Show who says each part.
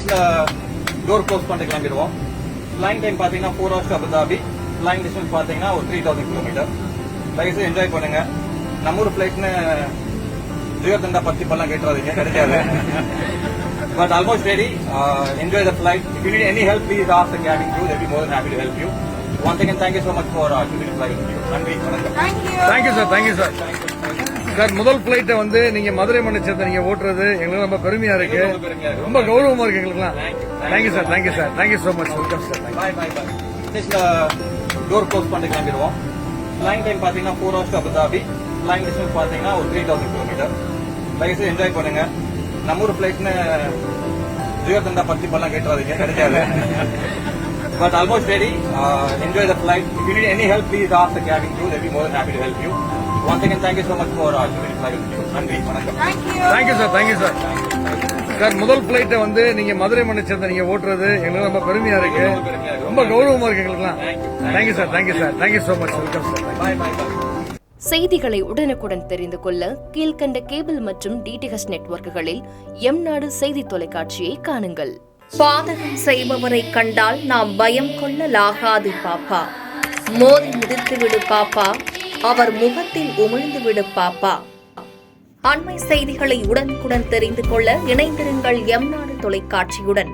Speaker 1: மினிட்ஸ்ல door close பண்ணிட்டு கிளம்பிடுவோம். ஃபிளைங் டைம் பாத்தீங்கன்னா 4 hours to Abu Dhabi. Flying distance பாத்தீங்கன்னா ஒரு 3000 கிலோமீட்டர். தயவுசெய்து என்ஜாய் பண்ணுங்க. நம்ம ஊர் ஃபிளைட்னு ஜியோதண்டா பத்தி பல்லாம் கேட்டுறாதீங்க, கிடைக்காது. But almost ready. Enjoy the flight. If you need any help, please ask the cabin crew. They'll be more than happy to help you. Once again, thank you so much for choosing to fly with you. நன்றி, வணக்கம்.
Speaker 2: Thank you, sir. Thank you, sir. Sir, முதல் பிளைட்டை வந்து நீங்க மதுரை மண்ணை சேர்ந்து நீங்க ஓட்டுறது எங்களுக்கு ரொம்ப பெருமையா இருக்கு, ரொம்ப கௌரவமா இருக்கு எங்களுக்குலாம். Thank you sir, thank you sir, thank you so much. Welcome sir.
Speaker 1: Bye bye bye. மினிட்ஸ்ல டோர் க்ளோஸ் பண்ணிட்டு கிளம்பிடுவோம். ஃபிளைங் டைம் பாத்தீங்கன்னா 4 hours to Abu Dhabi. Flying distance பாத்தீங்கன்னா ஒரு 3000 கிலோமீட்டர். தயவுசெய்து என்ஜாய் பண்ணுங்க. நம்ம ஊர் ஃபிளைட்னு ஜியோதண்டா பத்தி பல்லாம் கேட்டுறாதீங்க, கிடைக்காது. But almost ready. Enjoy the flight. If you need any help, please ask the cabin crew. They'll be more than happy to help you. Once again, thank you so much for choosing to fly with you. நன்றி, வணக்கம்.
Speaker 2: Thank you sir, thank you sir. Sir, முதல் பிளைட்டை வந்து நீங்க மதுரை மண்ணை சேர்ந்து நீங்க ஓட்டுறது எங்களுக்கு ரொம்ப பெருமையா இருக்கு, ரொம்ப கௌரவமா இருக்கு எங்களுக்குலாம். Thank you sir, thank you sir, thank you so much. Welcome sir.
Speaker 1: Bye bye bye.
Speaker 3: செய்திகளை உடனுக்குடன் தெரிந்து கொள்ள கீழ்கண்ட கேபிள் மற்றும் டிடிஎச் நெட்வொர்க்குகளில் எம்நாடு செய்தி தொலைக்காட்சியை காணுங்கள். பாதகம் செய்பவரை கண்டால் நாம் பயம் கொள்ளலாகாது பாப்பா. மோதி மிதித்துவிடு பாப்பா, அவர் முகத்தில் உமிழ்ந்துவிடு பாப்பா. அண்மை செய்திகளை உடனுக்குடன் தெரிந்து கொள்ள இணைந்திருங்கள் எம்நாடு தொலைக்காட்சியுடன்.